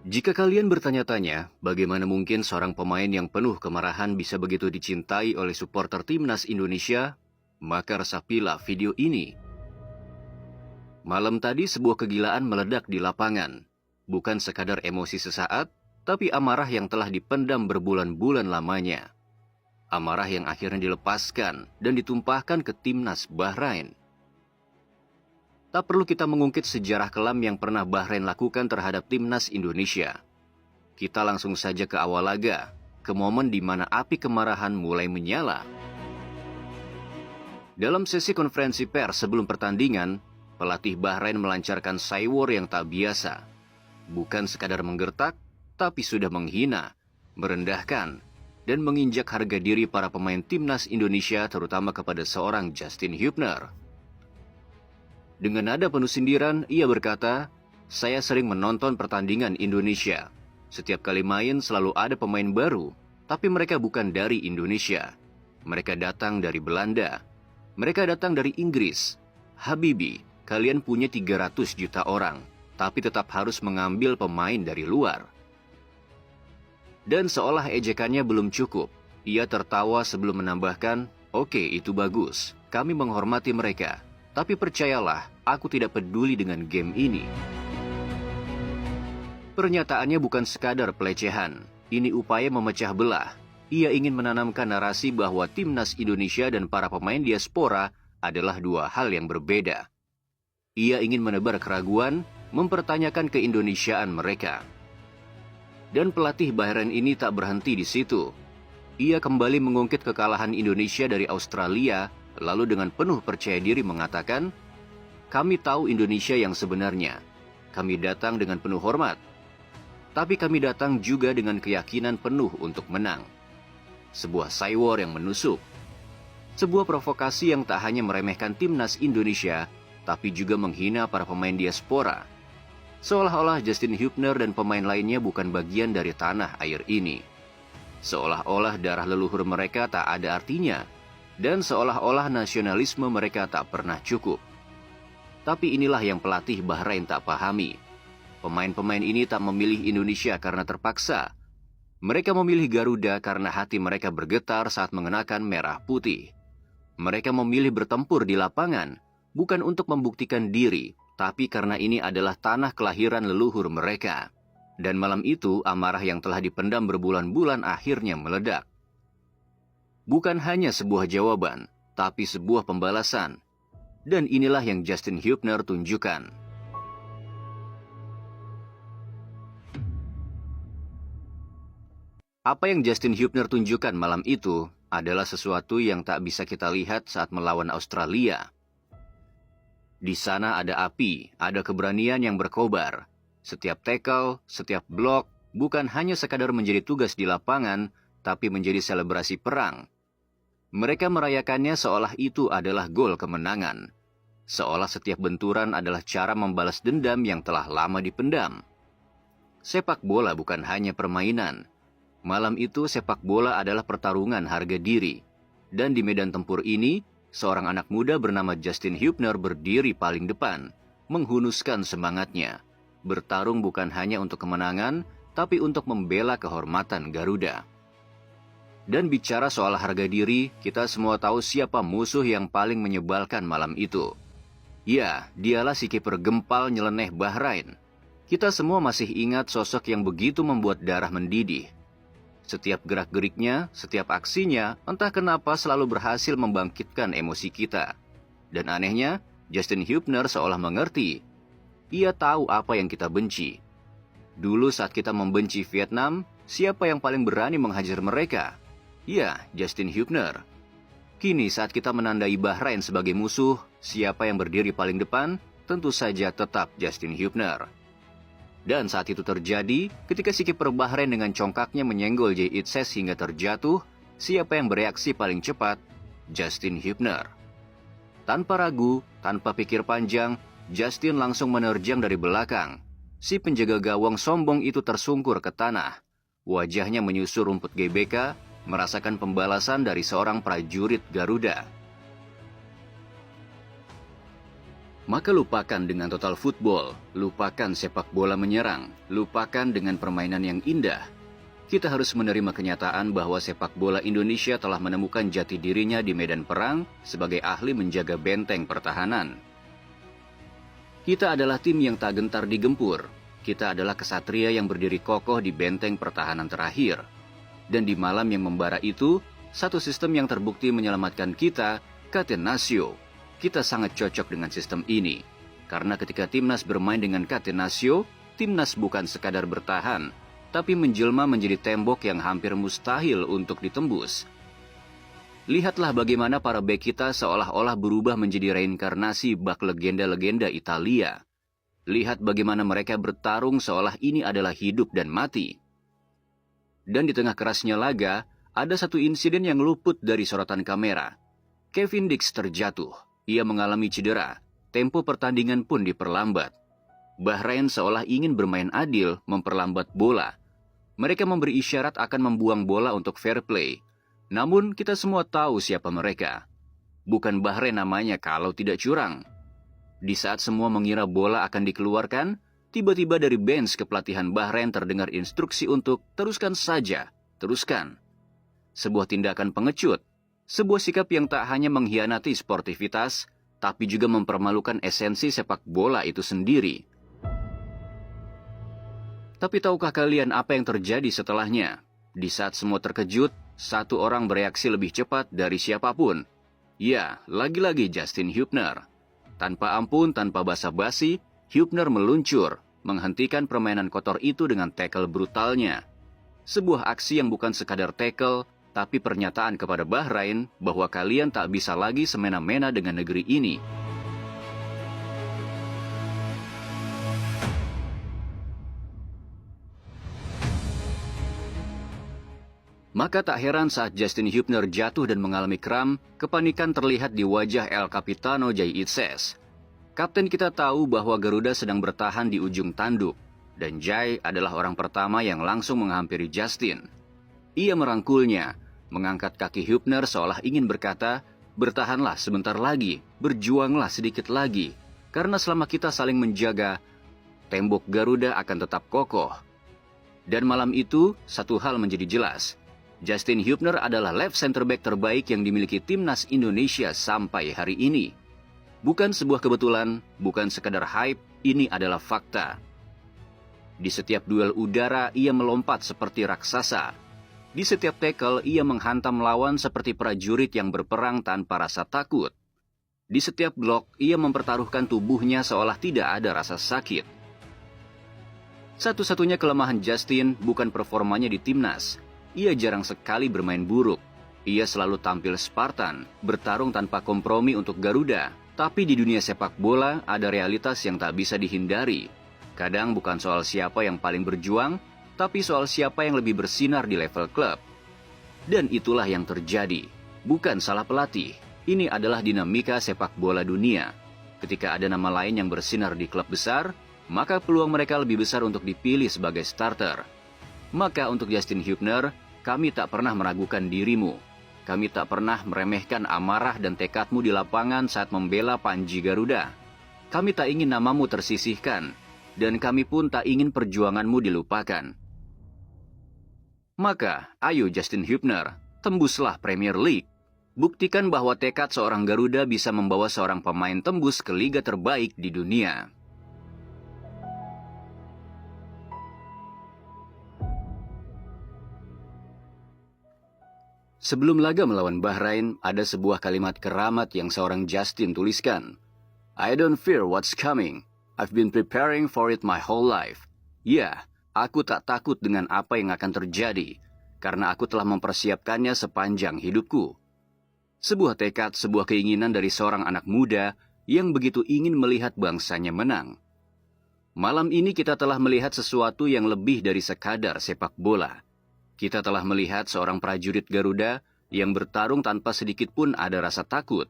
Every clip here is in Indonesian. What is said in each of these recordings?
Jika kalian bertanya-tanya, bagaimana mungkin seorang pemain yang penuh kemarahan bisa begitu dicintai oleh supporter timnas Indonesia, maka resapilah video ini. Malam tadi sebuah kegilaan meledak di lapangan. Bukan sekadar emosi sesaat, tapi amarah yang telah dipendam berbulan-bulan lamanya. Amarah yang akhirnya dilepaskan dan ditumpahkan ke timnas Bahrain. Tak perlu kita mengungkit sejarah kelam yang pernah Bahrain lakukan terhadap timnas Indonesia. Kita langsung saja ke awal laga, ke momen di mana api kemarahan mulai menyala. Dalam sesi konferensi pers sebelum pertandingan, pelatih Bahrain melancarkan cywar yang tak biasa. Bukan sekadar menggertak, tapi sudah menghina, merendahkan, dan menginjak harga diri para pemain timnas Indonesia terutama kepada seorang Justin Hubner. Dengan nada penuh sindiran, ia berkata, "Saya sering menonton pertandingan Indonesia. Setiap kali main selalu ada pemain baru, tapi mereka bukan dari Indonesia. Mereka datang dari Belanda. Mereka datang dari Inggris. Habibi, kalian punya 300 juta orang, tapi tetap harus mengambil pemain dari luar." Dan seolah ejekannya belum cukup, ia tertawa sebelum menambahkan, "Oke, itu bagus. Kami menghormati mereka. Tapi percayalah, aku tidak peduli dengan game ini." Pernyataannya bukan sekadar pelecehan. Ini upaya memecah belah. Ia ingin menanamkan narasi bahwa timnas Indonesia dan para pemain diaspora adalah dua hal yang berbeda. Ia ingin menebar keraguan, mempertanyakan keindonesiaan mereka. Dan pelatih Bahrain ini tak berhenti di situ. Ia kembali mengungkit kekalahan Indonesia dari Australia, lalu dengan penuh percaya diri mengatakan, "Kami tahu Indonesia yang sebenarnya. Kami datang dengan penuh hormat. Tapi kami datang juga dengan keyakinan penuh untuk menang." Sebuah cywar yang menusuk. Sebuah provokasi yang tak hanya meremehkan timnas Indonesia, tapi juga menghina para pemain diaspora. Seolah-olah Justin Hubner dan pemain lainnya bukan bagian dari tanah air ini. Seolah-olah darah leluhur mereka tak ada artinya. Dan seolah-olah nasionalisme mereka tak pernah cukup. Tapi inilah yang pelatih Bahrain tak pahami. Pemain-pemain ini tak memilih Indonesia karena terpaksa. Mereka memilih Garuda karena hati mereka bergetar saat mengenakan merah putih. Mereka memilih bertempur di lapangan, bukan untuk membuktikan diri, tapi karena ini adalah tanah kelahiran leluhur mereka. Dan malam itu, amarah yang telah dipendam berbulan-bulan akhirnya meledak. Bukan hanya sebuah jawaban, tapi sebuah pembalasan. Dan inilah yang Justin Hubner tunjukkan. Apa yang Justin Hubner tunjukkan malam itu adalah sesuatu yang tak bisa kita lihat saat melawan Australia. Di sana ada api, ada keberanian yang berkobar. Setiap tackle, setiap blok, bukan hanya sekadar menjadi tugas di lapangan, tapi menjadi selebrasi perang. Mereka merayakannya seolah itu adalah gol kemenangan. Seolah setiap benturan adalah cara membalas dendam yang telah lama dipendam. Sepak bola bukan hanya permainan. Malam itu sepak bola adalah pertarungan harga diri. Dan di medan tempur ini, seorang anak muda bernama Justin Hubner berdiri paling depan, menghunuskan semangatnya. Bertarung bukan hanya untuk kemenangan, tapi untuk membela kehormatan Garuda. Dan bicara soal harga diri, kita semua tahu siapa musuh yang paling menyebalkan malam itu. Ya, dialah si kiper gempal nyeleneh Bahrain. Kita semua masih ingat sosok yang begitu membuat darah mendidih. Setiap gerak-geriknya, setiap aksinya, entah kenapa selalu berhasil membangkitkan emosi kita. Dan anehnya, Justin Hubner seolah mengerti. Ia tahu apa yang kita benci. Dulu saat kita membenci Vietnam, siapa yang paling berani menghajar mereka? Ya, Justin Hubner. Kini saat kita menandai Bahrain sebagai musuh, siapa yang berdiri paling depan? Tentu saja tetap Justin Hubner. Dan saat itu terjadi, ketika si kiper Bahrain dengan congkaknya menyenggol Jay Itzes hingga terjatuh, siapa yang bereaksi paling cepat? Justin Hubner. Tanpa ragu, tanpa pikir panjang, Justin langsung menerjang dari belakang. Si penjaga gawang sombong itu tersungkur ke tanah. Wajahnya menyusur rumput GBK, merasakan pembalasan dari seorang prajurit Garuda. Maka lupakan dengan total football, lupakan sepak bola menyerang, lupakan dengan permainan yang indah. Kita harus menerima kenyataan bahwa sepak bola Indonesia telah menemukan jati dirinya di medan perang sebagai ahli menjaga benteng pertahanan. Kita adalah tim yang tak gentar digempur. Kita adalah kesatria yang berdiri kokoh di benteng pertahanan terakhir. Dan di malam yang membara itu, satu sistem yang terbukti menyelamatkan kita, Catenaccio. Kita sangat cocok dengan sistem ini. Karena ketika Timnas bermain dengan Catenaccio, Timnas bukan sekadar bertahan, tapi menjelma menjadi tembok yang hampir mustahil untuk ditembus. Lihatlah bagaimana para bek kita seolah-olah berubah menjadi reinkarnasi bak legenda-legenda Italia. Lihat bagaimana mereka bertarung seolah ini adalah hidup dan mati. Dan di tengah kerasnya laga, ada satu insiden yang luput dari sorotan kamera. Kevin Dix terjatuh. Ia mengalami cedera. Tempo pertandingan pun diperlambat. Bahrain seolah ingin bermain adil, memperlambat bola. Mereka memberi isyarat akan membuang bola untuk fair play. Namun kita semua tahu siapa mereka. Bukan Bahrain namanya kalau tidak curang. Di saat semua mengira bola akan dikeluarkan, tiba-tiba dari bench kepelatihan Bahrain terdengar instruksi untuk teruskan saja, teruskan. Sebuah tindakan pengecut. Sebuah sikap yang tak hanya mengkhianati sportivitas, tapi juga mempermalukan esensi sepak bola itu sendiri. Tapi tahukah kalian apa yang terjadi setelahnya? Di saat semua terkejut, satu orang bereaksi lebih cepat dari siapapun. Ya, lagi-lagi Justin Hubner. Tanpa ampun, tanpa basa-basi, Hubner meluncur, menghentikan permainan kotor itu dengan tackle brutalnya. Sebuah aksi yang bukan sekadar tackle, tapi pernyataan kepada Bahrain bahwa kalian tak bisa lagi semena-mena dengan negeri ini. Maka tak heran saat Justin Hubner jatuh dan mengalami kram, kepanikan terlihat di wajah El Capitano Jay Itzes. Kapten kita tahu bahwa Garuda sedang bertahan di ujung tanduk, dan Jay adalah orang pertama yang langsung menghampiri Justin. Ia merangkulnya, mengangkat kaki Hubner seolah ingin berkata, bertahanlah sebentar lagi, berjuanglah sedikit lagi, karena selama kita saling menjaga, tembok Garuda akan tetap kokoh. Dan malam itu, satu hal menjadi jelas. Justin Hubner adalah left center back terbaik yang dimiliki Timnas Indonesia sampai hari ini. Bukan sebuah kebetulan, bukan sekadar hype, ini adalah fakta. Di setiap duel udara, ia melompat seperti raksasa. Di setiap tackle, ia menghantam lawan seperti prajurit yang berperang tanpa rasa takut. Di setiap blok, ia mempertaruhkan tubuhnya seolah tidak ada rasa sakit. Satu-satunya kelemahan Justin bukan performanya di timnas. Ia jarang sekali bermain buruk. Ia selalu tampil Spartan, bertarung tanpa kompromi untuk Garuda. Tapi di dunia sepak bola, ada realitas yang tak bisa dihindari. Kadang bukan soal siapa yang paling berjuang, tapi soal siapa yang lebih bersinar di level klub. Dan itulah yang terjadi. Bukan salah pelatih. Ini adalah dinamika sepak bola dunia. Ketika ada nama lain yang bersinar di klub besar, maka peluang mereka lebih besar untuk dipilih sebagai starter. Maka untuk Justin Hubner, kami tak pernah meragukan dirimu. Kami tak pernah meremehkan amarah dan tekadmu di lapangan saat membela Panji Garuda. Kami tak ingin namamu tersisihkan, dan kami pun tak ingin perjuanganmu dilupakan. Maka, ayo Justin Hubner, tembuslah Premier League. Buktikan bahwa tekad seorang Garuda bisa membawa seorang pemain tembus ke liga terbaik di dunia. Sebelum laga melawan Bahrain, ada sebuah kalimat keramat yang seorang Justin tuliskan. I don't fear what's coming. I've been preparing for it my whole life. Ya, aku tak takut dengan apa yang akan terjadi, karena aku telah mempersiapkannya sepanjang hidupku. Sebuah tekad, sebuah keinginan dari seorang anak muda yang begitu ingin melihat bangsanya menang. Malam ini kita telah melihat sesuatu yang lebih dari sekadar sepak bola. Kita telah melihat seorang prajurit Garuda yang bertarung tanpa sedikit pun ada rasa takut.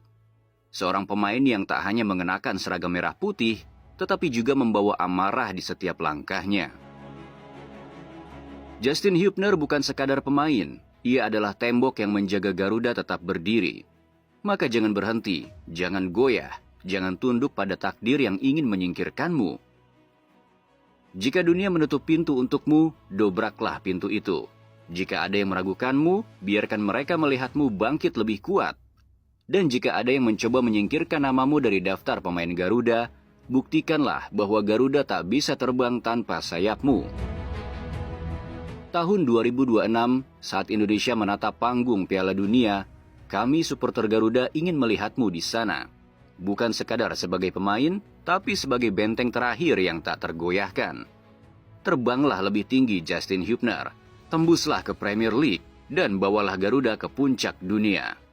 Seorang pemain yang tak hanya mengenakan seragam merah putih, tetapi juga membawa amarah di setiap langkahnya. Justin Hubner bukan sekadar pemain, ia adalah tembok yang menjaga Garuda tetap berdiri. Maka jangan berhenti, jangan goyah, jangan tunduk pada takdir yang ingin menyingkirkanmu. Jika dunia menutup pintu untukmu, dobraklah pintu itu. Jika ada yang meragukanmu, biarkan mereka melihatmu bangkit lebih kuat. Dan jika ada yang mencoba menyingkirkan namamu dari daftar pemain Garuda, buktikanlah bahwa Garuda tak bisa terbang tanpa sayapmu. Tahun 2026, saat Indonesia menatap panggung Piala Dunia, kami supporter Garuda ingin melihatmu di sana. Bukan sekadar sebagai pemain, tapi sebagai benteng terakhir yang tak tergoyahkan. Terbanglah lebih tinggi Justin Hubner, tembuslah ke Premier League, dan bawalah Garuda ke puncak dunia.